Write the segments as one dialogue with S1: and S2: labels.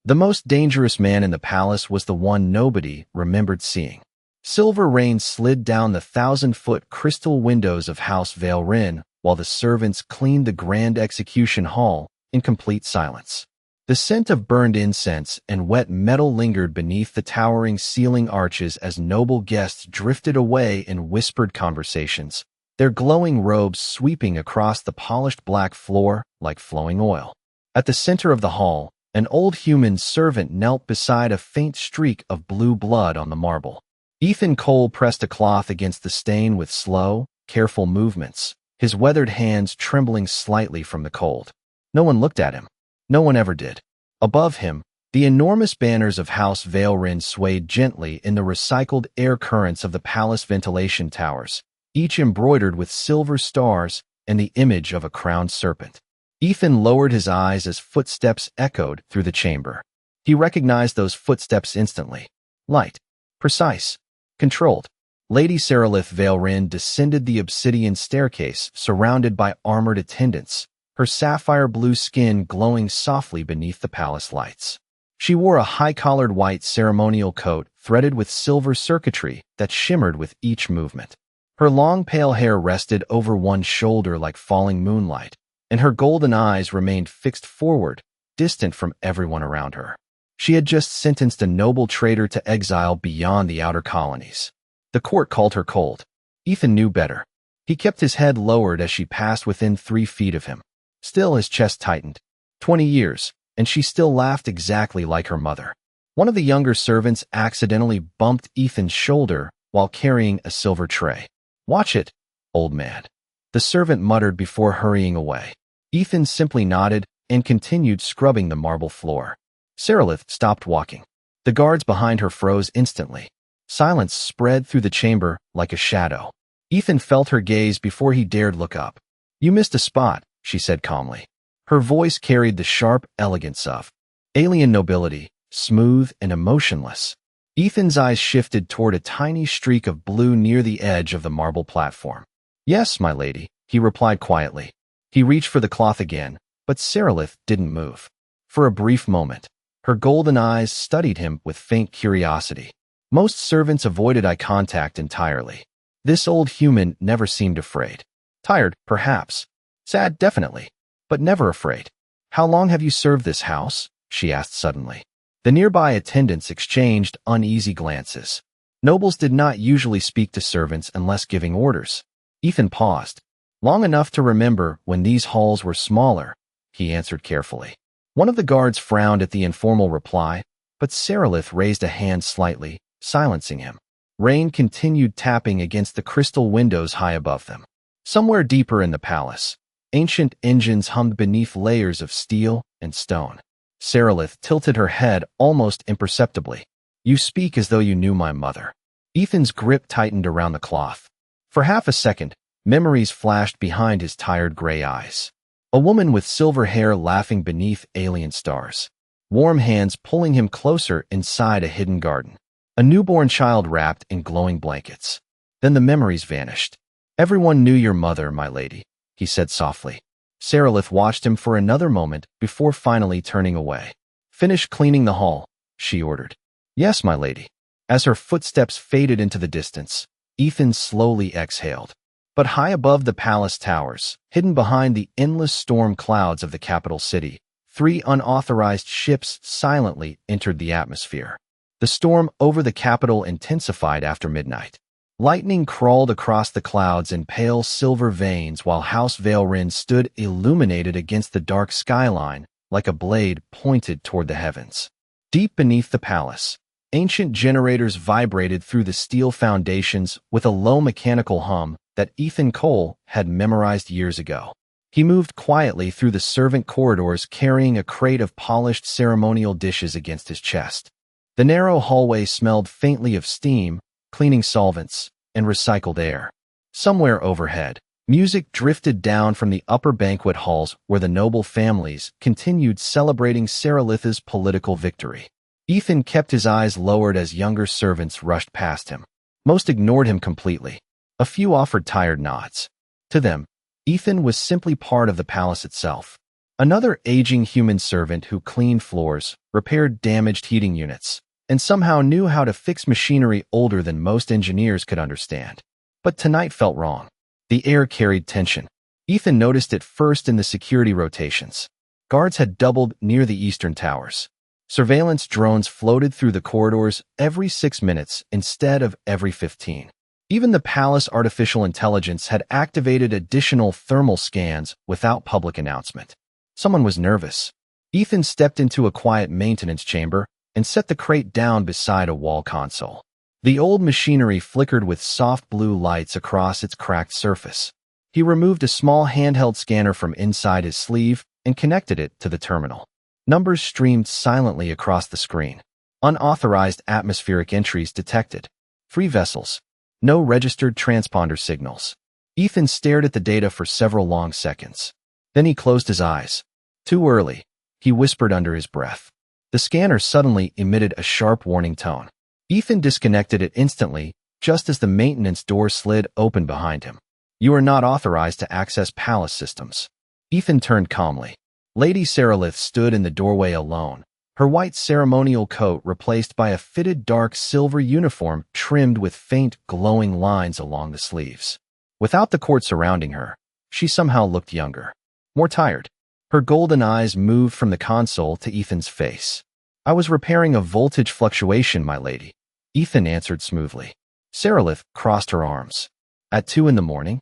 S1: The most dangerous man in the palace was the one nobody remembered seeing. Silver rain slid down the 1,000-foot crystal windows of House Valrin while the servants cleaned the grand execution hall in complete silence. The scent of burned incense and wet metal lingered beneath the towering ceiling arches as noble guests drifted away in whispered conversations, their glowing robes sweeping across the polished black floor like flowing oil. At the center of the hall, an old human servant knelt beside a faint streak of blue blood on the marble. Ethan Cole pressed a cloth against the stain with slow, careful movements, his weathered hands trembling slightly from the cold. No one looked at him. No one ever did. Above him, the enormous banners of House Valrin swayed gently in the recycled air currents of the palace ventilation towers, each embroidered with silver stars and the image of a crowned serpent. Ethan lowered his eyes as footsteps echoed through the chamber. He recognized those footsteps instantly. Light. Precise. Controlled. Lady Seralith Valrin descended the obsidian staircase, surrounded by armored attendants, her sapphire blue skin glowing softly beneath the palace lights. She wore a high-collared white ceremonial coat threaded with silver circuitry that shimmered with each movement. Her long pale hair rested over one shoulder like falling moonlight, and her golden eyes remained fixed forward, distant from everyone around her. She had just sentenced a noble traitor to exile beyond the outer colonies. The court called her cold. Ethan knew better. He kept his head lowered as she passed within 3 feet of him. Still, his chest tightened. 20 years, and she still laughed exactly like her mother. One of the younger servants accidentally bumped Ethan's shoulder while carrying a silver tray. "Watch it, old man," the servant muttered before hurrying away. Ethan simply nodded and continued scrubbing the marble floor. Seralith stopped walking. The guards behind her froze instantly. Silence spread through the chamber like a shadow. Ethan felt her gaze before he dared look up. "You missed a spot," she said calmly. Her voice carried the sharp elegance of alien nobility, smooth and emotionless. Ethan's eyes shifted toward a tiny streak of blue near the edge of the marble platform. "Yes, my lady," he replied quietly. He reached for the cloth again, but Seralith didn't move. For a brief moment, her golden eyes studied him with faint curiosity. Most servants avoided eye contact entirely. This old human never seemed afraid. Tired, perhaps. Sad, definitely. But never afraid. "How long have you served this house?" she asked suddenly. The nearby attendants exchanged uneasy glances. Nobles did not usually speak to servants unless giving orders. Ethan paused. "Long enough to remember when these halls were smaller," he answered carefully. One of the guards frowned at the informal reply, but Seralith raised a hand slightly, silencing him. Rain continued tapping against the crystal windows high above them. Somewhere deeper in the palace, ancient engines hummed beneath layers of steel and stone. Seralith tilted her head almost imperceptibly. "You speak as though you knew my mother." Ethan's grip tightened around the cloth. For half a second, memories flashed behind his tired gray eyes. A woman with silver hair laughing beneath alien stars. Warm hands pulling him closer inside a hidden garden. A newborn child wrapped in glowing blankets. Then the memories vanished. "Everyone knew your mother, my lady," he said softly. Seralith watched him for another moment before finally turning away. "Finish cleaning the hall," she ordered. "Yes, my lady." As her footsteps faded into the distance, Ethan slowly exhaled. But high above the palace towers, hidden behind the endless storm clouds of the capital city, 3 unauthorized ships silently entered the atmosphere. The storm over the capital intensified after midnight. Lightning crawled across the clouds in pale silver veins while House Valrin stood illuminated against the dark skyline like a blade pointed toward the heavens. Deep beneath the palace, ancient generators vibrated through the steel foundations with a low mechanical hum that Ethan Cole had memorized years ago. He moved quietly through the servant corridors carrying a crate of polished ceremonial dishes against his chest. The narrow hallway smelled faintly of steam, cleaning solvents, and recycled air. Somewhere overhead, music drifted down from the upper banquet halls where the noble families continued celebrating Seralith's political victory. Ethan kept his eyes lowered as younger servants rushed past him. Most ignored him completely. A few offered tired nods. To them, Ethan was simply part of the palace itself. Another aging human servant who cleaned floors, repaired damaged heating units, and somehow knew how to fix machinery older than most engineers could understand. But tonight felt wrong. The air carried tension. Ethan noticed it first in the security rotations. Guards had doubled near the eastern towers. Surveillance drones floated through the corridors every 6 minutes instead of every 15. Even the palace artificial intelligence had activated additional thermal scans without public announcement. Someone was nervous. Ethan stepped into a quiet maintenance chamber and set the crate down beside a wall console. The old machinery flickered with soft blue lights across its cracked surface. He removed a small handheld scanner from inside his sleeve and connected it to the terminal. Numbers streamed silently across the screen. Unauthorized atmospheric entries detected. 3 vessels. No registered transponder signals. Ethan stared at the data for several long seconds. Then he closed his eyes. Too early, he whispered under his breath. The scanner suddenly emitted a sharp warning tone. Ethan disconnected it instantly, just as the maintenance door slid open behind him. You are not authorized to access palace systems. Ethan turned calmly. Lady Saralith stood in the doorway alone, her white ceremonial coat replaced by a fitted dark silver uniform trimmed with faint glowing lines along the sleeves. Without the court surrounding her, she somehow looked younger, more tired. Her golden eyes moved from the console to Ethan's face. I was repairing a voltage fluctuation, my lady, Ethan answered smoothly. Saralith crossed her arms. At 2 in the morning?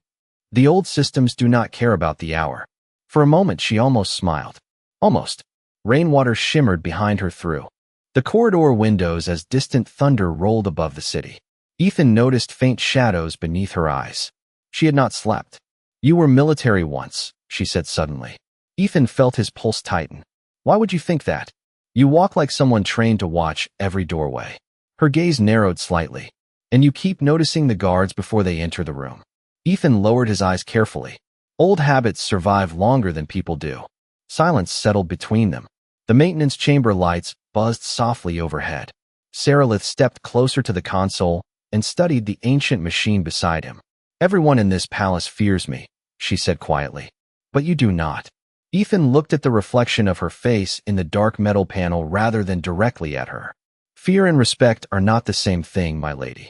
S1: The old systems do not care about the hour. For a moment she almost smiled. Almost. Rainwater shimmered behind her through the corridor windows as distant thunder rolled above the city. Ethan noticed faint shadows beneath her eyes. She had not slept. You were military once, she said suddenly. Ethan felt his pulse tighten. Why would you think that? You walk like someone trained to watch every doorway. Her gaze narrowed slightly. And you keep noticing the guards before they enter the room. Ethan lowered his eyes carefully. Old habits survive longer than people do. Silence settled between them. The maintenance chamber lights buzzed softly overhead. Saralith stepped closer to the console and studied the ancient machine beside him. Everyone in this palace fears me, she said quietly. But you do not. Ethan looked at the reflection of her face in the dark metal panel rather than directly at her. Fear and respect are not the same thing, my lady.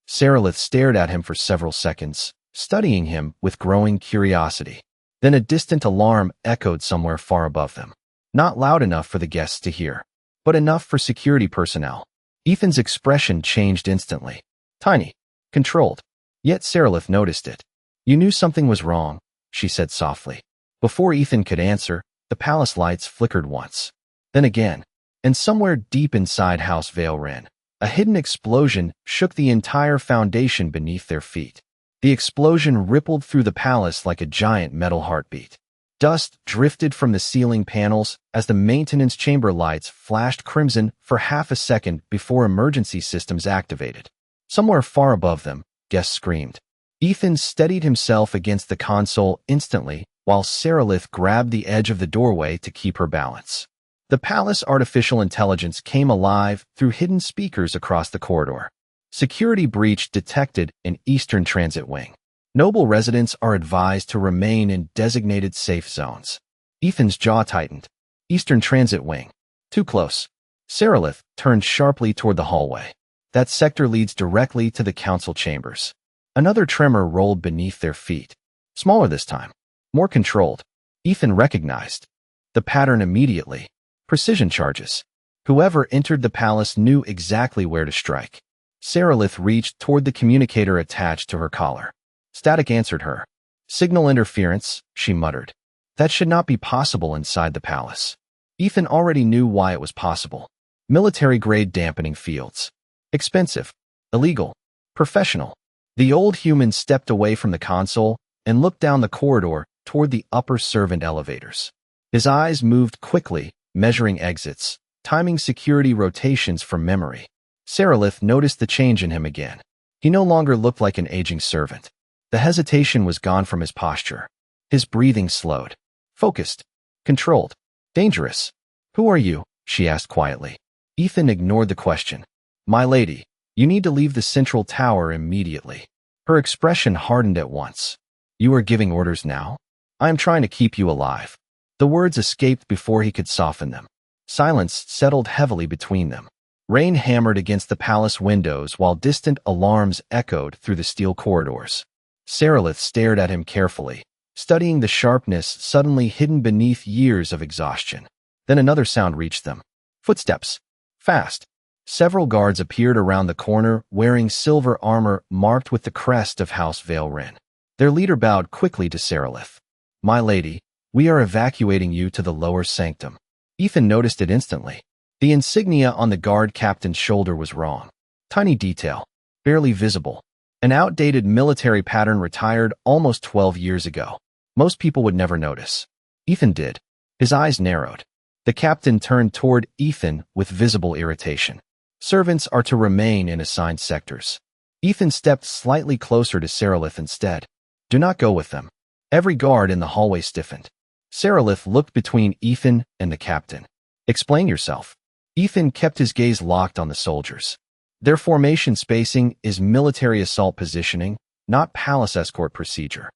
S1: Saralith stared at him for several seconds, studying him with growing curiosity. Then a distant alarm echoed somewhere far above them. Not loud enough for the guests to hear, but enough for security personnel. Ethan's expression changed instantly. Tiny. Controlled. Yet Saralith noticed it. You knew something was wrong, she said softly. Before Ethan could answer, the palace lights flickered once. Then again. And somewhere deep inside House Vale Wren, a hidden explosion shook the entire foundation beneath their feet. The explosion rippled through the palace like a giant metal heartbeat. Dust drifted from the ceiling panels as the maintenance chamber lights flashed crimson for half a second before emergency systems activated. Somewhere far above them, guests screamed. Ethan steadied himself against the console instantly, while Saralith grabbed the edge of the doorway to keep her balance. The palace artificial intelligence came alive through hidden speakers across the corridor. Security breach detected in Eastern Transit Wing. Noble residents are advised to remain in designated safe zones. Ethan's jaw tightened. Eastern Transit Wing. Too close. Saralith turned sharply toward the hallway. That sector leads directly to the council chambers. Another tremor rolled beneath their feet. Smaller this time. More controlled. Ethan recognized the pattern immediately. Precision charges. Whoever entered the palace knew exactly where to strike. Saralith reached toward the communicator attached to her collar. Static answered her. Signal interference, she muttered. That should not be possible inside the palace. Ethan already knew why it was possible. Military-grade dampening fields. Expensive. Illegal. Professional. The old human stepped away from the console and looked down the corridor toward the upper servant elevators. His eyes moved quickly, measuring exits, timing security rotations from memory. Saralith noticed the change in him again. He no longer looked like an aging servant. The hesitation was gone from his posture. His breathing slowed. Focused. Controlled. Dangerous. Who are you? She asked quietly. Ethan ignored the question. My lady, you need to leave the central tower immediately. Her expression hardened at once. You are giving orders now? I am trying to keep you alive. The words escaped before he could soften them. Silence settled heavily between them. Rain hammered against the palace windows while distant alarms echoed through the steel corridors. Sarilith stared at him carefully, studying the sharpness suddenly hidden beneath years of exhaustion. Then another sound reached them. Footsteps. Fast. Several guards appeared around the corner, wearing silver armor marked with the crest of House Vale-Rin. Their leader bowed quickly to Sarilith. "My lady, we are evacuating you to the lower sanctum." Ethan noticed it instantly. The insignia on the guard captain's shoulder was wrong. Tiny detail, barely visible. An outdated military pattern retired almost 12 years ago. Most people would never notice. Ethan did. His eyes narrowed. The captain turned toward Ethan with visible irritation. "Servants are to remain in assigned sectors." Ethan stepped slightly closer to Sarilith instead. "Do not go with them." Every guard in the hallway stiffened. Sarilith looked between Ethan and the captain. "Explain yourself." Ethan kept his gaze locked on the soldiers. "Their formation spacing is military assault positioning, not palace escort procedure."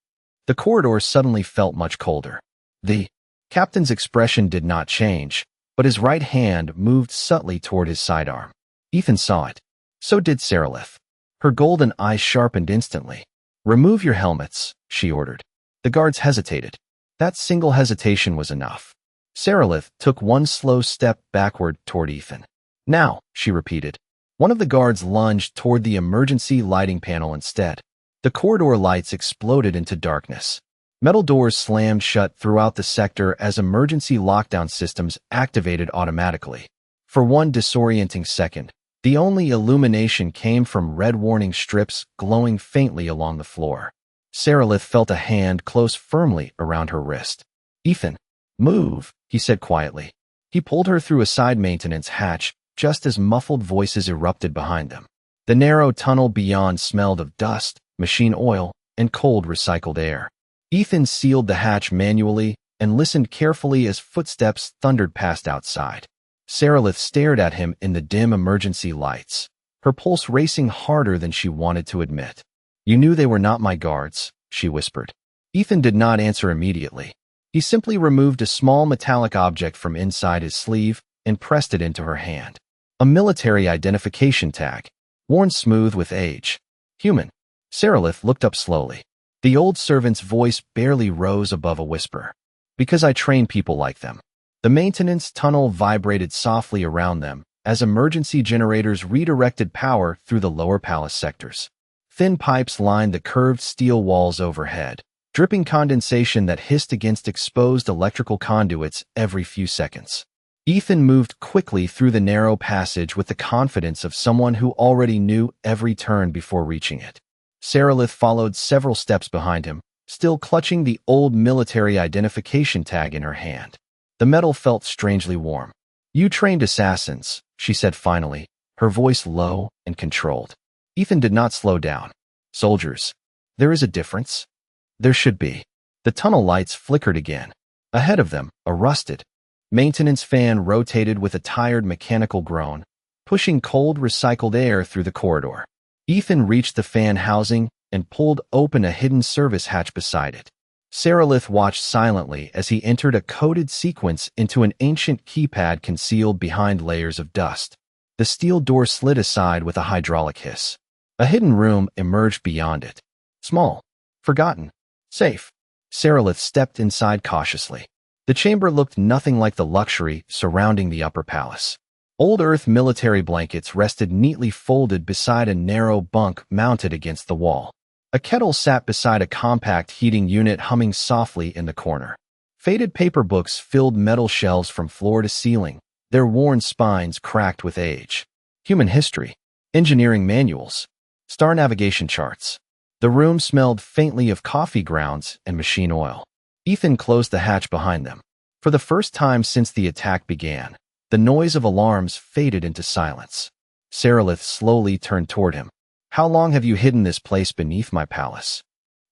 S1: The corridor suddenly felt much colder. The captain's expression did not change, but his right hand moved subtly toward his sidearm. Ethan saw it. So did Sarilith. Her golden eyes sharpened instantly. "Remove your helmets," she ordered. The guards hesitated. That single hesitation was enough. Sarilith took one slow step backward toward Ethan. "Now," she repeated. One of the guards lunged toward the emergency lighting panel instead. The corridor lights exploded into darkness. Metal doors slammed shut throughout the sector as emergency lockdown systems activated automatically. For one disorienting second, the only illumination came from red warning strips glowing faintly along the floor. Sarilith felt a hand close firmly around her wrist. "Ethan, move," he said quietly. He pulled her through a side maintenance hatch just as muffled voices erupted behind them. The narrow tunnel beyond smelled of dust, machine oil, and cold recycled air. Ethan sealed the hatch manually and listened carefully as footsteps thundered past outside. Sarilith stared at him in the dim emergency lights, her pulse racing harder than she wanted to admit. "You knew they were not my guards," she whispered. Ethan did not answer immediately. He simply removed a small metallic object from inside his sleeve and pressed it into her hand. A military identification tag, worn smooth with age. "Human." Sarilith looked up slowly. The old servant's voice barely rose above a whisper. "Because I train people like them." The maintenance tunnel vibrated softly around them as emergency generators redirected power through the lower palace sectors. Thin pipes lined the curved steel walls overhead, dripping condensation that hissed against exposed electrical conduits every few seconds. Ethan moved quickly through the narrow passage with the confidence of someone who already knew every turn before reaching it. Sarilith followed several steps behind him, still clutching the old military identification tag in her hand. The metal felt strangely warm. "You trained assassins," she said finally, her voice low and controlled. Ethan did not slow down. "Soldiers. There is a difference." "There should be." The tunnel lights flickered again. Ahead of them, a rusted maintenance fan rotated with a tired mechanical groan, pushing cold recycled air through the corridor. Ethan reached the fan housing and pulled open a hidden service hatch beside it. Sarilith watched silently as he entered a coded sequence into an ancient keypad concealed behind layers of dust. The steel door slid aside with a hydraulic hiss. A hidden room emerged beyond it. Small, forgotten, safe. Sarilith stepped inside cautiously. The chamber looked nothing like the luxury surrounding the upper palace. Old earth military blankets rested neatly folded beside a narrow bunk mounted against the wall. A kettle sat beside a compact heating unit humming softly in the corner. Faded paper books filled metal shelves from floor to ceiling, their worn spines cracked with age. Human history, engineering manuals, star navigation charts. The room smelled faintly of coffee grounds and machine oil. Ethan closed the hatch behind them. For the first time since the attack began, the noise of alarms faded into silence. Sarilith slowly turned toward him. "How long have you hidden this place beneath my palace?"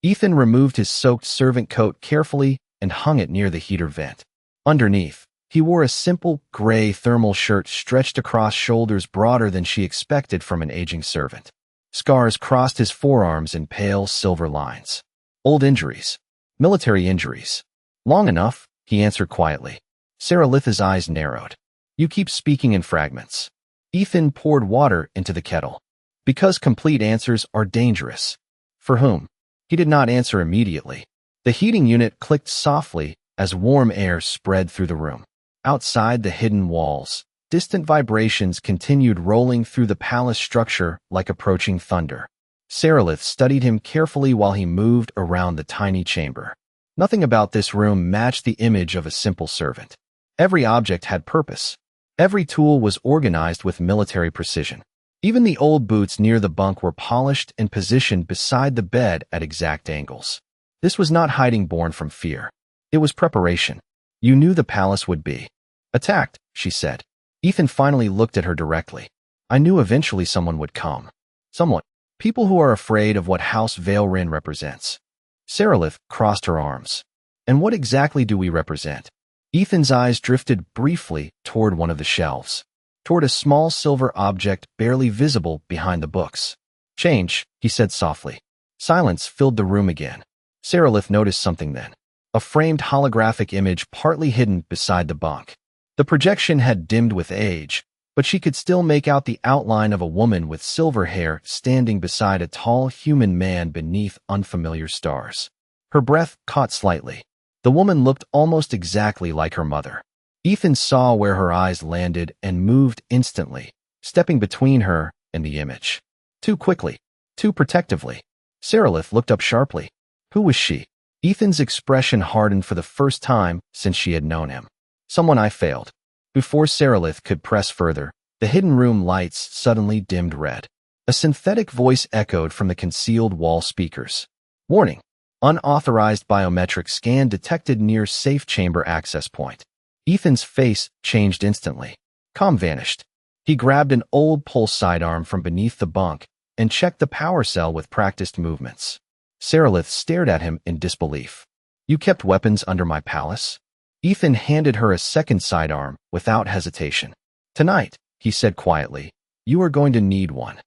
S1: Ethan removed his soaked servant coat carefully and hung it near the heater vent. Underneath, he wore a simple, gray thermal shirt stretched across shoulders broader than she expected from an aging servant. Scars crossed his forearms in pale silver lines. Old injuries. Military injuries. Long enough, he answered quietly. Saralitha's eyes narrowed. You keep speaking in fragments. Ethan poured water into the kettle. Because complete answers are dangerous. For whom? He did not answer immediately. The heating unit clicked softly as warm air spread through the room. Outside the hidden walls, distant vibrations continued rolling through the palace structure like approaching thunder. Saralith studied him carefully while he moved around the tiny chamber. Nothing about this room matched the image of a simple servant. Every object had purpose. Every tool was organized with military precision. Even the old boots near the bunk were polished and positioned beside the bed at exact angles. This was not hiding born from fear. It was preparation. You knew the palace would be attacked, she said. Ethan finally looked at her directly. I knew eventually someone would come. Someone. People who are afraid of what House Valrin represents. Saralith crossed her arms. And what exactly do we represent? Ethan's eyes drifted briefly toward one of the shelves, toward a small silver object barely visible behind the books. Change, he said softly. Silence filled the room again. Saralith noticed something then. A framed holographic image partly hidden beside the bunk. The projection had dimmed with age, but she could still make out the outline of a woman with silver hair standing beside a tall human man beneath unfamiliar stars. Her breath caught slightly. The woman looked almost exactly like her mother. Ethan saw where her eyes landed and moved instantly, stepping between her and the image. Too quickly, too protectively. Saralith looked up sharply. Who was she? Ethan's expression hardened for the first time since she had known him. Someone I failed. Before Saralith could press further, the hidden room lights suddenly dimmed red. A synthetic voice echoed from the concealed wall speakers. Warning. Unauthorized biometric scan detected near safe chamber access point. Ethan's face changed instantly. Calm vanished. He grabbed an old pulse sidearm from beneath the bunk and checked the power cell with practiced movements. Saralith stared at him in disbelief. You kept weapons under my palace? Ethan handed her a second sidearm without hesitation. Tonight, he said quietly, you are going to need one.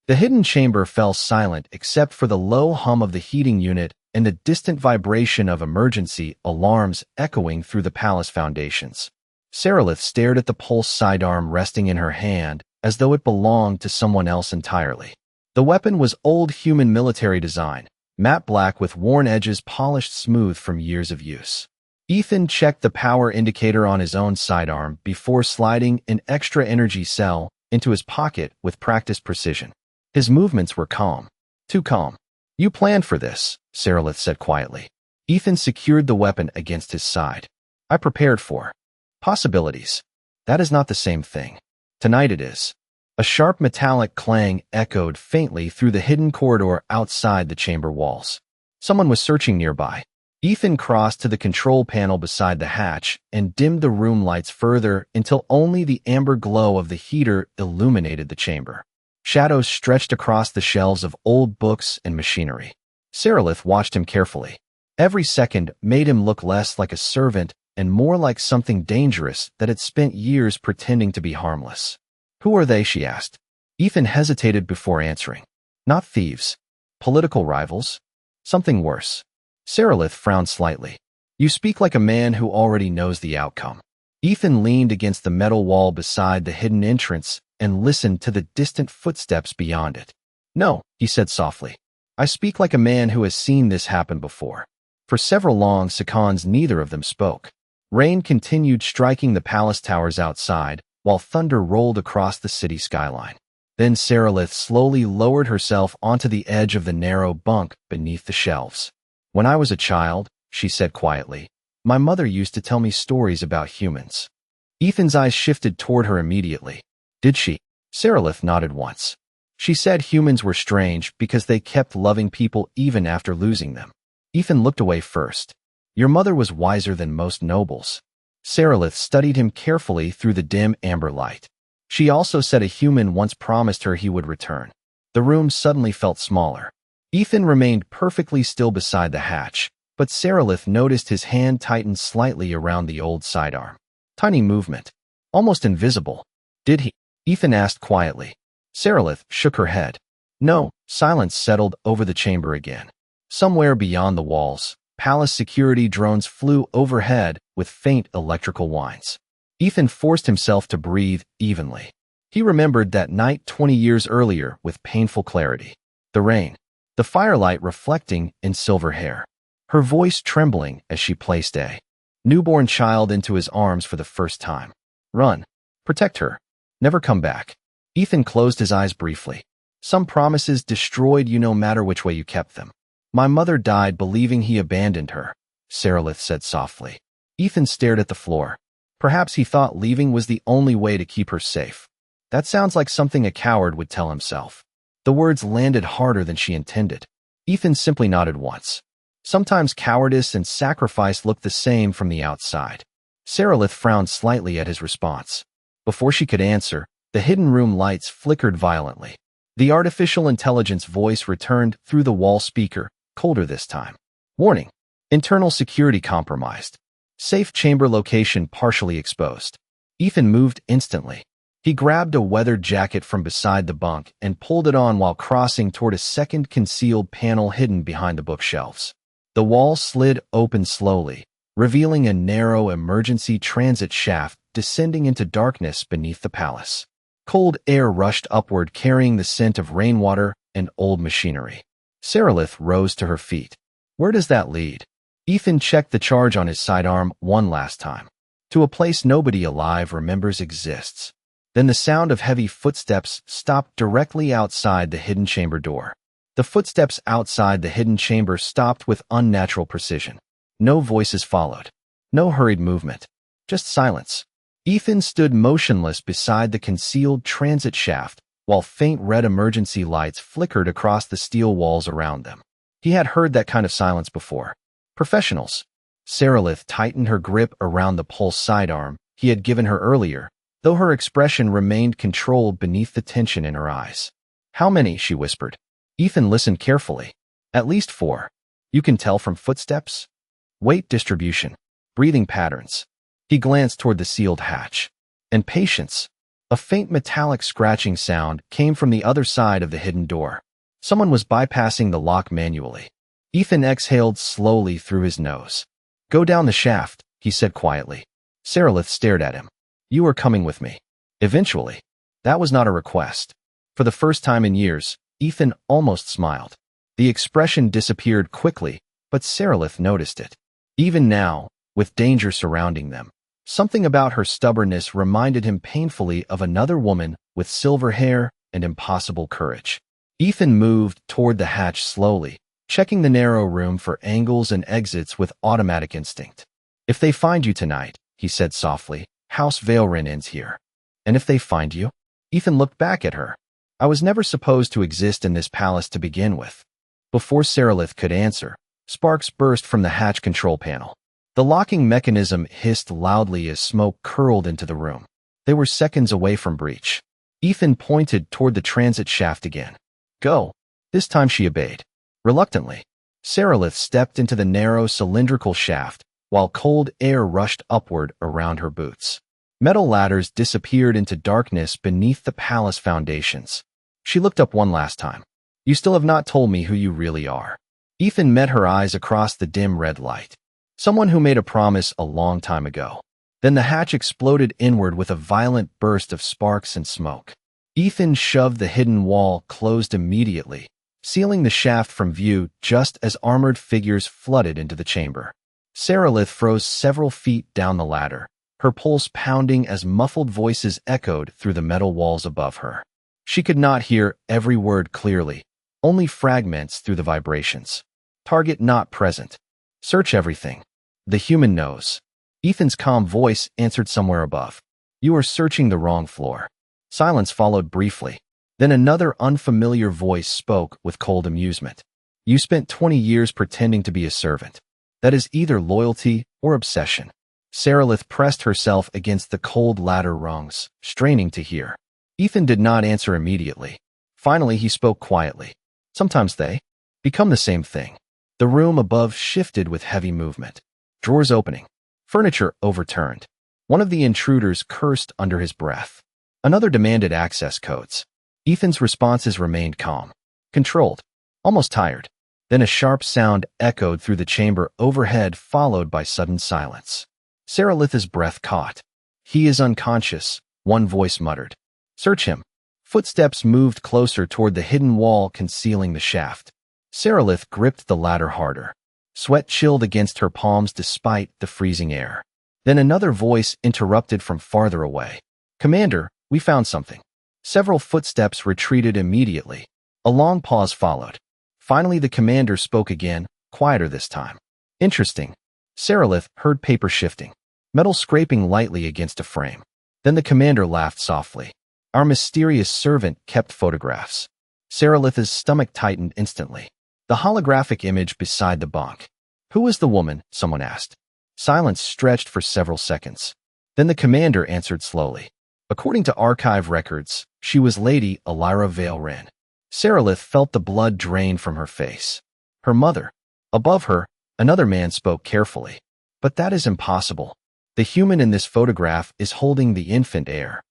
S1: The hidden chamber fell silent except for the low hum of the heating unit and the distant vibration of emergency alarms echoing through the palace foundations. Saralith stared at the pulse sidearm resting in her hand as though it belonged to someone else entirely. The weapon was old human military design, matte black with worn edges polished smooth from years of use. Ethan checked the power indicator on his own sidearm before sliding an extra energy cell into his pocket with practiced precision. His movements were calm. Too calm. You planned for this, Saralith said quietly. Ethan secured the weapon against his side. I prepared for possibilities. That is not the same thing. Tonight it is. A sharp metallic clang echoed faintly through the hidden corridor outside the chamber walls. Someone was searching nearby. Ethan crossed to the control panel beside the hatch and dimmed the room lights further until only the amber glow of the heater illuminated the chamber. Shadows stretched across the shelves of old books and machinery. Saralith watched him carefully. Every second made him look less like a servant and more like something dangerous that had spent years pretending to be harmless. Who are they, she asked. Ethan hesitated before answering. Not thieves. Political rivals. Something worse. Saralith frowned slightly. You speak like a man who already knows the outcome. Ethan leaned against the metal wall beside the hidden entrance and listened to the distant footsteps beyond it. No, he said softly. I speak like a man who has seen this happen before. For several long seconds, neither of them spoke. Rain continued striking the palace towers outside, while thunder rolled across the city skyline. Then Saralith slowly lowered herself onto the edge of the narrow bunk beneath the shelves. When I was a child, she said quietly, my mother used to tell me stories about humans. Ethan's eyes shifted toward her immediately. Did she? Saralith nodded once. She said humans were strange because they kept loving people even after losing them. Ethan looked away first. Your mother was wiser than most nobles. Saralith studied him carefully through the dim amber light. She also said a human once promised her he would return. The room suddenly felt smaller. Ethan remained perfectly still beside the hatch, but Saralith noticed his hand tighten slightly around the old sidearm. Tiny movement. Almost invisible. Did he? Ethan asked quietly. Saralith shook her head. No, silence settled over the chamber again. Somewhere beyond the walls, Palace security drones flew overhead with faint electrical whines. Ethan forced himself to breathe evenly. He remembered that night 20 years earlier with painful clarity. The rain, the firelight reflecting in silver hair, her voice trembling as she placed a newborn child into his arms for the first time. Run. Protect her. Never come back. Ethan closed his eyes briefly. Some promises destroyed you no matter which way you kept them. My mother died believing he abandoned her, Saralith said softly. Ethan stared at the floor. Perhaps he thought leaving was the only way to keep her safe. That sounds like something a coward would tell himself. The words landed harder than she intended. Ethan simply nodded once. Sometimes cowardice and sacrifice look the same from the outside. Saralith frowned slightly at his response. Before she could answer, the hidden room lights flickered violently. The artificial intelligence voice returned through the wall speaker, colder this time. Warning. Internal security compromised. Safe chamber location partially exposed. Ethan moved instantly. He grabbed a weathered jacket from beside the bunk and pulled it on while crossing toward a second concealed panel hidden behind the bookshelves. The wall slid open slowly, revealing a narrow emergency transit shaft descending into darkness beneath the palace. Cold air rushed upward, carrying the scent of rainwater and old machinery. Saralith rose to her feet. Where does that lead? Ethan checked the charge on his sidearm one last time. To a place nobody alive remembers exists. Then the sound of heavy footsteps stopped directly outside the hidden chamber door. The footsteps outside the hidden chamber stopped with unnatural precision. No voices followed. No hurried movement. Just silence. Ethan stood motionless beside the concealed transit shaft, while faint red emergency lights flickered across the steel walls around them. He had heard that kind of silence before. Professionals. Saralith tightened her grip around the pulse sidearm he had given her earlier, though her expression remained controlled beneath the tension in her eyes. How many? She whispered. Ethan listened carefully. At least 4. You can tell from footsteps? Weight distribution. Breathing patterns. He glanced toward the sealed hatch. And patience. A faint metallic scratching sound came from the other side of the hidden door. Someone was bypassing the lock manually. Ethan exhaled slowly through his nose. Go down the shaft, he said quietly. Saralith stared at him. You are coming with me. Eventually. That was not a request. For the first time in years, Ethan almost smiled. The expression disappeared quickly, but Saralith noticed it. Even now, with danger surrounding them, something about her stubbornness reminded him painfully of another woman with silver hair and impossible courage. Ethan moved toward the hatch slowly, checking the narrow room for angles and exits with automatic instinct. If they find you tonight, he said softly, House Valrin ends here. And if they find you? Ethan looked back at her. I was never supposed to exist in this palace to begin with. Before Saralith could answer, sparks burst from the hatch control panel. The locking mechanism hissed loudly as smoke curled into the room. They were seconds away from breach. Ethan pointed toward the transit shaft again. Go. This time she obeyed. Reluctantly, Saralith stepped into the narrow cylindrical shaft, while cold air rushed upward around her boots. Metal ladders disappeared into darkness beneath the palace foundations. She looked up one last time. You still have not told me who you really are. Ethan met her eyes across the dim red light. Someone who made a promise a long time ago. Then the hatch exploded inward with a violent burst of sparks and smoke. Ethan shoved the hidden wall closed immediately, sealing the shaft from view just as armored figures flooded into the chamber. Saralith froze several feet down the ladder, her pulse pounding as muffled voices echoed through the metal walls above her. She could not hear every word clearly, only fragments through the vibrations. Target not present. Search everything. The human knows. Ethan's calm voice answered somewhere above. You are searching the wrong floor. Silence followed briefly. Then another unfamiliar voice spoke with cold amusement. You spent 20 years pretending to be a servant. That is either loyalty or obsession. Saralith pressed herself against the cold ladder rungs, straining to hear. Ethan did not answer immediately. Finally, he spoke quietly. Sometimes they become the same thing. The room above shifted with heavy movement. Drawers opening. Furniture overturned. One of the intruders cursed under his breath. Another demanded access codes. Ethan's responses remained calm. Controlled. Almost tired. Then a sharp sound echoed through the chamber overhead, followed by sudden silence. Saralith's breath caught. "He is unconscious," one voice muttered. "Search him." Footsteps moved closer toward the hidden wall concealing the shaft. Saralith gripped the ladder harder. Sweat chilled against her palms despite the freezing air. Then another voice interrupted from farther away. "Commander, we found something." Several footsteps retreated immediately. A long pause followed. Finally, the commander spoke again, quieter this time. "Interesting." Saralith heard paper shifting, metal scraping lightly against a frame. Then the commander laughed softly. "Our mysterious servant kept photographs." Saralith's stomach tightened instantly. The holographic image beside the bunk. "Who was the woman?" someone asked. Silence stretched for several seconds. Then the commander answered slowly. "According to archive records, she was Lady Elira Vale Wren." Saralith felt the blood drain from her face. "Her mother." Above her, another man spoke carefully. "But that is impossible. The human in this photograph is holding the infant heir."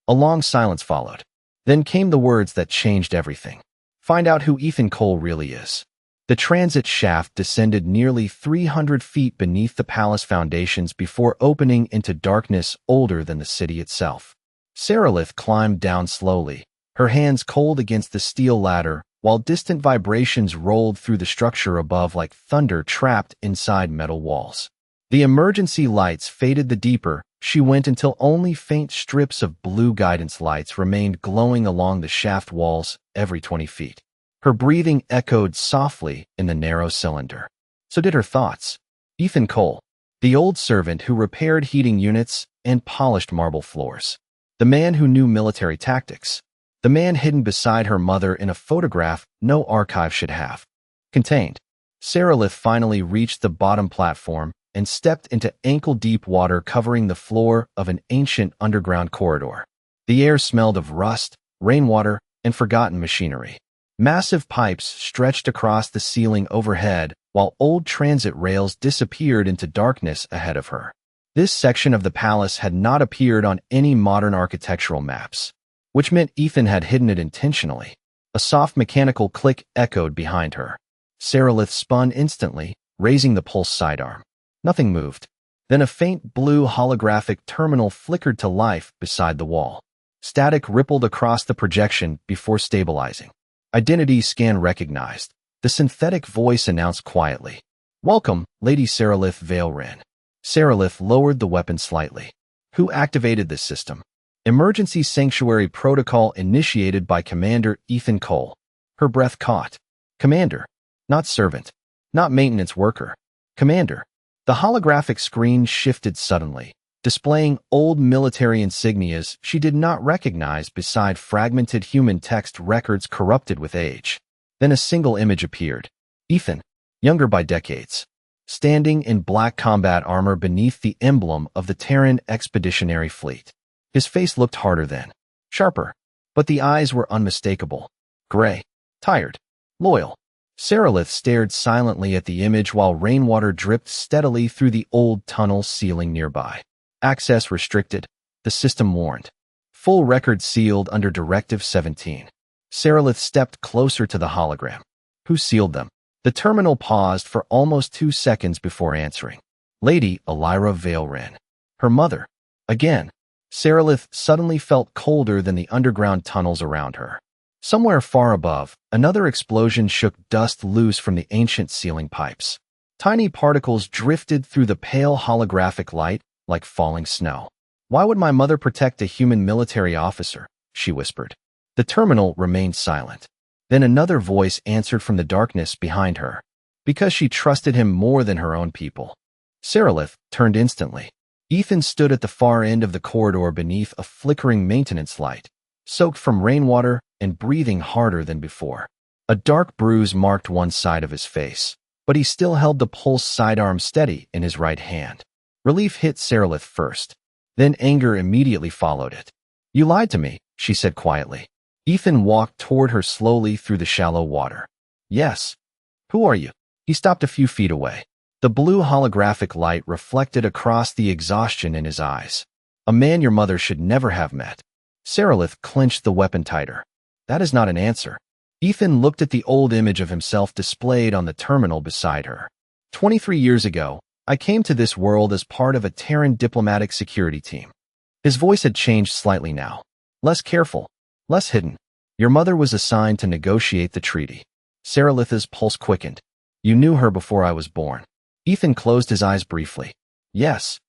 S1: A long silence followed. Then came the words that changed everything. "Find out who Ethan Cole really is." The transit shaft descended nearly 300 feet beneath the palace foundations before opening into darkness older than the city itself. Saralith climbed down slowly, her hands cold against the steel ladder, while distant vibrations rolled through the structure above like thunder trapped inside metal walls. The emergency lights faded the deeper she went until only faint strips of blue guidance lights remained glowing along the shaft walls every 20 feet. Her breathing echoed softly in the narrow cylinder. So did her thoughts. Ethan Cole, the old servant who repaired heating units and polished marble floors. The man who knew military tactics. The man hidden beside her mother in a photograph no archive should have contained. Saralith finally reached the bottom platform and stepped into ankle-deep water covering the floor of an ancient underground corridor. The air smelled of rust, rainwater, and forgotten machinery. Massive pipes stretched across the ceiling overhead, while old transit rails disappeared into darkness ahead of her. This section of the palace had not appeared on any modern architectural maps, which meant Ethan had hidden it intentionally. A soft mechanical click echoed behind her. Saralith spun instantly, raising the pulse sidearm. Nothing moved. Then a faint blue holographic terminal flickered to life beside the wall. Static rippled across the projection before stabilizing. Identity scan recognized. The synthetic voice announced quietly. "Welcome, Lady Saralith Vale Wren." Saralith lowered the weapon slightly. "Who activated this system?" "Emergency sanctuary protocol initiated by Commander Ethan Cole." Her breath caught. "Commander. Not servant. Not maintenance worker. Commander." The holographic screen shifted suddenly, displaying old military insignias she did not recognize beside fragmented human text records corrupted with age. Then a single image appeared. Ethan, younger by decades, standing in black combat armor beneath the emblem of the Terran Expeditionary Fleet. His face looked harder then, sharper, but the eyes were unmistakable. Gray, tired, loyal. Saralith stared silently at the image while rainwater dripped steadily through the old tunnel ceiling nearby. "Access restricted," the system warned. "Full record sealed under Directive 17. Saralith stepped closer to the hologram. "Who sealed them?" The terminal paused for almost 2 seconds before answering. "Lady Elira Vale Wren." Her mother. Again. Saralith suddenly felt colder than the underground tunnels around her. Somewhere far above, another explosion shook dust loose from the ancient ceiling pipes. Tiny particles drifted through the pale holographic light like falling snow. "Why would my mother protect a human military officer?" she whispered. The terminal remained silent. Then another voice answered from the darkness behind her. "Because she trusted him more than her own people." Saralith turned instantly. Ethan stood at the far end of the corridor beneath a flickering maintenance light, soaked from rainwater and breathing harder than before. A dark bruise marked one side of his face, but he still held the pulse sidearm steady in his right hand. Relief hit Saralith first. Then anger immediately followed it. "You lied to me," she said quietly. Ethan walked toward her slowly through the shallow water. "Yes. Who are you?" He stopped a few feet away. The blue holographic light reflected across the exhaustion in his eyes. "A man your mother should never have met." Saralith clenched the weapon tighter. "That is not an answer." Ethan looked at the old image of himself displayed on the terminal beside her. 23 years ago, I came to this world as part of a Terran diplomatic security team. His voice had changed slightly now. Less careful, less hidden. Your mother was assigned to negotiate the treaty. Saralitha's pulse quickened. You knew her before I was born. Ethan closed his eyes briefly. Yes.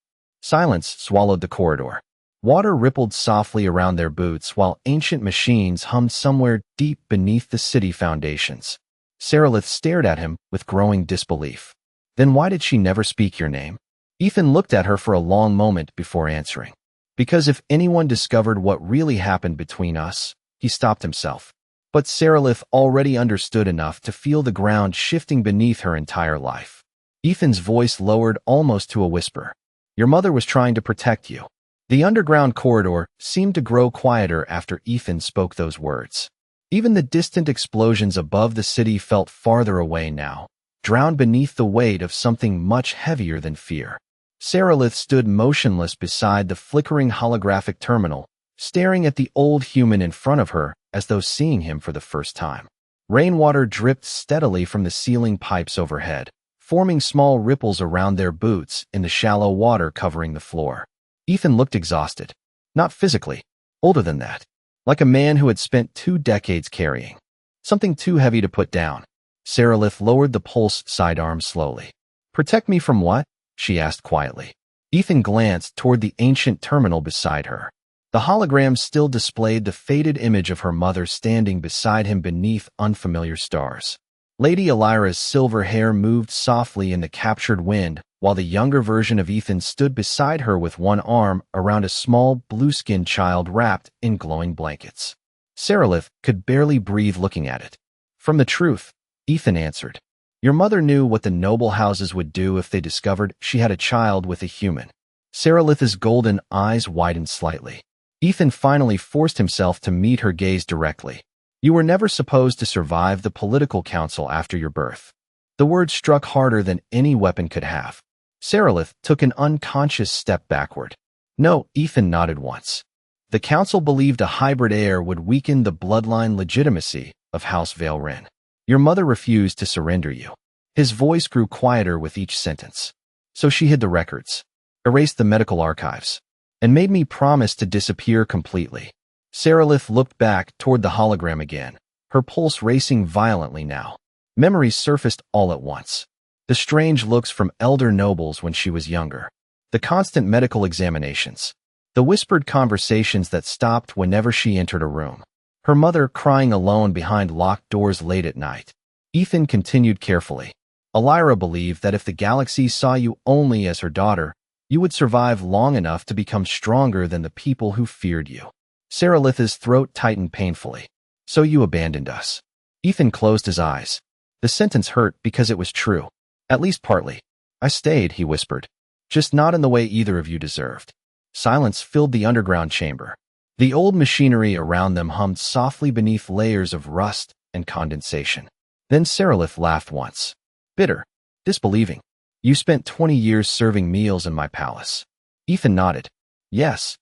S1: Silence swallowed the corridor. Water rippled softly around their boots while ancient machines hummed somewhere deep beneath the city foundations. Saralith stared at him with growing disbelief. Then why did she never speak your name? Ethan looked at her for a long moment before answering. Because if anyone discovered what really happened between us, he stopped himself. But Saralith already understood enough to feel the ground shifting beneath her entire life. Ethan's voice lowered almost to a whisper. Your mother was trying to protect you. The underground corridor seemed to grow quieter after Ethan spoke those words. Even the distant explosions above the city felt farther away now, drowned beneath the weight of something much heavier than fear. Saralith stood motionless beside the flickering holographic terminal, staring at the old human in front of her as though seeing him for the first time. Rainwater dripped steadily from the ceiling pipes overhead, forming small ripples around their boots in the shallow water covering the floor. Ethan looked exhausted. Not physically, older than that. Like a man who had spent 2 decades carrying something too heavy to put down. Saralith lowered the pulse sidearm slowly. Protect me from what? She asked quietly. Ethan glanced toward the ancient terminal beside her. The hologram still displayed the faded image of her mother standing beside him beneath unfamiliar stars. Lady Elira's silver hair moved softly in the captured wind, while the younger version of Ethan stood beside her with one arm around a small, blue-skinned child wrapped in glowing blankets. Saralith could barely breathe looking at it. From the truth, Ethan answered. Your mother knew what the noble houses would do if they discovered she had a child with a human. Saralith's golden eyes widened slightly. Ethan finally forced himself to meet her gaze directly. You were never supposed to survive the political council after your birth. The word struck harder than any weapon could have. Saralith took an unconscious step backward. No, Ethan nodded once. The council believed a hybrid heir would weaken the bloodline legitimacy of House Vale Rin. Your mother refused to surrender you. His voice grew quieter with each sentence. So she hid the records, erased the medical archives, and made me promise to disappear completely. Saralith looked back toward the hologram again, her pulse racing violently now. Memories surfaced all at once. The strange looks from elder nobles when she was younger. The constant medical examinations. The whispered conversations that stopped whenever she entered a room. Her mother crying alone behind locked doors late at night. Ethan continued carefully. Elira believed that if the galaxy saw you only as her daughter, you would survive long enough to become stronger than the people who feared you. Saralitha's throat tightened painfully. So you abandoned us. Ethan closed his eyes. The sentence hurt because it was true. At least partly. I stayed, he whispered. Just not in the way either of you deserved. Silence filled the underground chamber. The old machinery around them hummed softly beneath layers of rust and condensation. Then Saralith laughed once. Bitter. Disbelieving. You spent 20 years serving meals in my palace. Ethan nodded. Yes.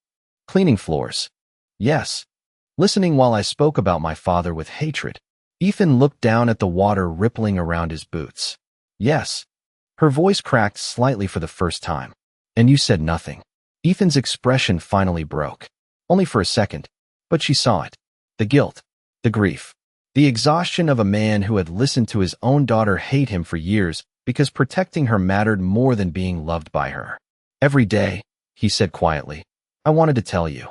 S1: Cleaning floors. Yes. Listening while I spoke about my father with hatred. Ethan looked down at the water rippling around his boots. Yes. Her voice cracked slightly for the first time. And you said nothing. Ethan's expression finally broke. Only for a second. But she saw it. The guilt. The grief. The exhaustion of a man who had listened to his own daughter hate him for years because protecting her mattered more than being loved by her. Every day, he said quietly, I wanted to tell you.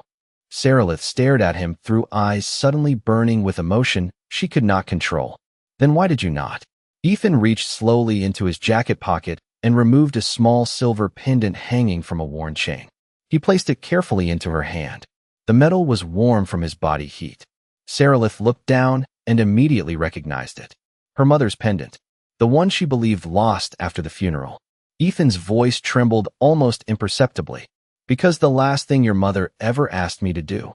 S1: Saralith stared at him through eyes suddenly burning with emotion she could not control. Then why did you not? Ethan reached slowly into his jacket pocket and removed a small silver pendant hanging from a worn chain. He placed it carefully into her hand. The metal was warm from his body heat. Saralith looked down and immediately recognized it. Her mother's pendant. The one she believed lost after the funeral. Ethan's voice trembled almost imperceptibly. Because the last thing your mother ever asked me to do.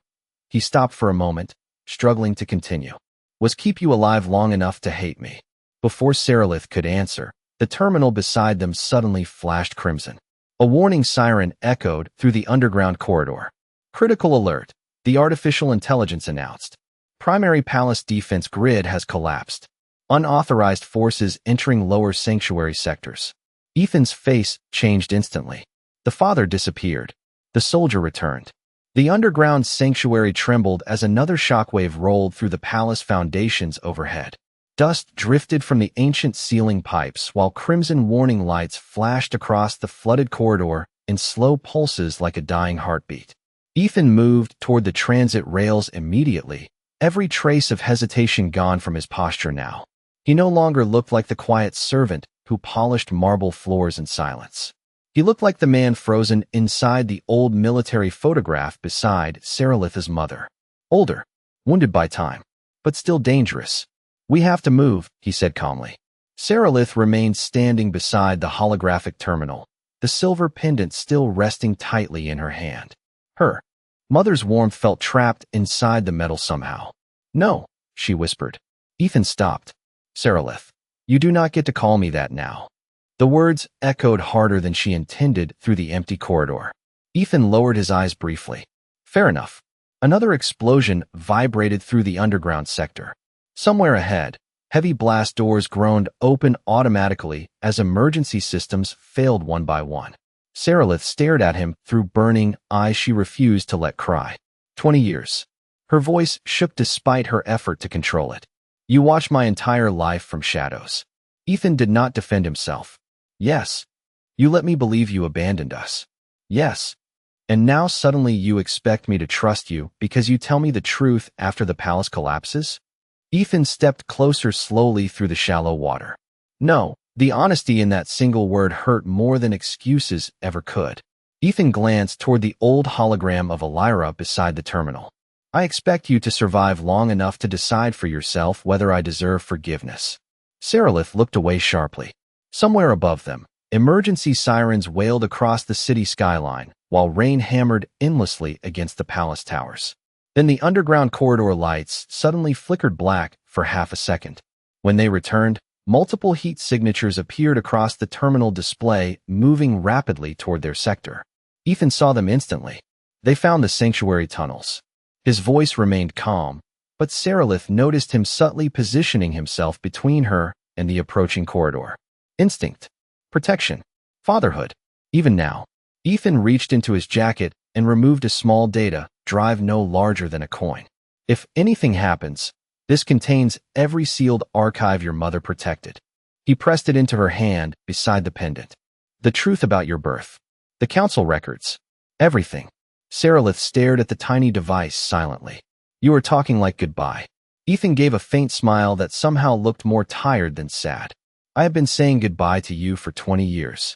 S1: He stopped for a moment, struggling to continue. Was keep you alive long enough to hate me. Before Saralith could answer, the terminal beside them suddenly flashed crimson. A warning siren echoed through the underground corridor. Critical alert, the artificial intelligence announced. Primary palace defense grid has collapsed. Unauthorized forces entering lower sanctuary sectors. Ethan's face changed instantly. The father disappeared. The soldier returned. The underground sanctuary trembled as another shockwave rolled through the palace foundations overhead. Dust drifted from the ancient ceiling pipes while crimson warning lights flashed across the flooded corridor in slow pulses like a dying heartbeat. Ethan moved toward the transit rails immediately, every trace of hesitation gone from his posture now. He no longer looked like the quiet servant who polished marble floors in silence. He looked like the man frozen inside the old military photograph beside Saralith's mother. Older, wounded by time, but still dangerous. "We have to move," he said calmly. Saralith remained standing beside the holographic terminal, the silver pendant still resting tightly in her hand. Her mother's warmth felt trapped inside the metal somehow. "No," she whispered. Ethan stopped. "Saralith, you do not get to call me that now." The words echoed harder than she intended through the empty corridor. Ethan lowered his eyes briefly. Fair enough. Another explosion vibrated through the underground sector. Somewhere ahead, heavy blast doors groaned open automatically as emergency systems failed one by one. Saralith stared at him through burning eyes she refused to let cry. 20 years. Her voice shook despite her effort to control it. "You watched my entire life from shadows." Ethan did not defend himself. "Yes. You let me believe you abandoned us." "Yes. And now suddenly you expect me to trust you because you tell me the truth after the palace collapses?" Ethan stepped closer slowly through the shallow water. No, the honesty in that single word hurt more than excuses ever could. Ethan glanced toward the old hologram of Elira beside the terminal. "I expect you to survive long enough to decide for yourself whether I deserve forgiveness." Saralith looked away sharply. Somewhere above them, emergency sirens wailed across the city skyline, while rain hammered endlessly against the palace towers. Then the underground corridor lights suddenly flickered black for half a second. When they returned, multiple heat signatures appeared across the terminal display, moving rapidly toward their sector. Ethan saw them instantly. They found the sanctuary tunnels. His voice remained calm, but Saralith noticed him subtly positioning himself between her and the approaching corridor. Instinct. Protection. Fatherhood. Even now, Ethan reached into his jacket and removed a small data drive no larger than a coin. "If anything happens, this contains every sealed archive your mother protected." He pressed it into her hand beside the pendant. "The truth about your birth. The council records. Everything." Saralith stared at the tiny device silently. "You are talking like goodbye." Ethan gave a faint smile that somehow looked more tired than sad. "I have been saying goodbye to you for 20 years.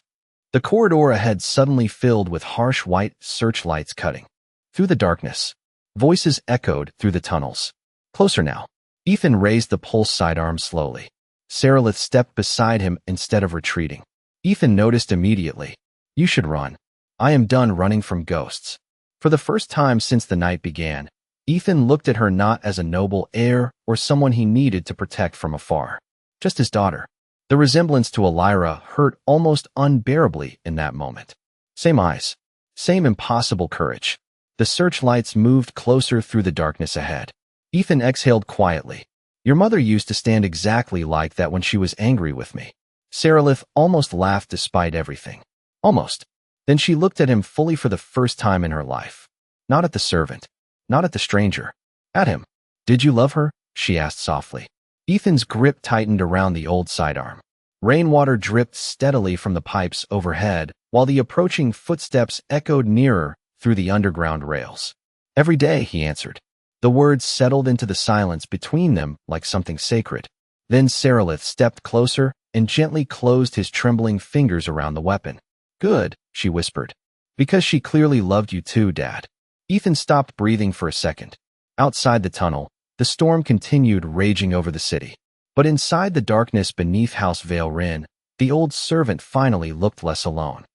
S1: The corridor ahead suddenly filled with harsh white searchlights cutting through the darkness. Voices echoed through the tunnels. Closer now. Ethan raised the pulse sidearm slowly. Saralith stepped beside him instead of retreating. Ethan noticed immediately. "You should run. I am done running from ghosts." For the first time since the night began, Ethan looked at her not as a noble heir or someone he needed to protect from afar, just his daughter. The resemblance to Elira hurt almost unbearably in that moment. Same eyes. Same impossible courage. The searchlights moved closer through the darkness ahead. Ethan exhaled quietly. "Your mother used to stand exactly like that when she was angry with me." Saralith almost laughed despite everything. Almost. Then she looked at him fully for the first time in her life. Not at the servant. Not at the stranger. At him. "Did you love her?" she asked softly. Ethan's grip tightened around the old sidearm. Rainwater dripped steadily from the pipes overhead, while the approaching footsteps echoed nearer through the underground rails. "Every day," he answered. The words settled into the silence between them like something sacred. Then Saralith stepped closer and gently closed his trembling fingers around the weapon. "Good," she whispered. "Because she clearly loved you too, Dad." Ethan stopped breathing for a second. Outside the tunnel, the storm continued raging over the city. But inside the darkness beneath House Vale Rin, the old servant finally looked less alone.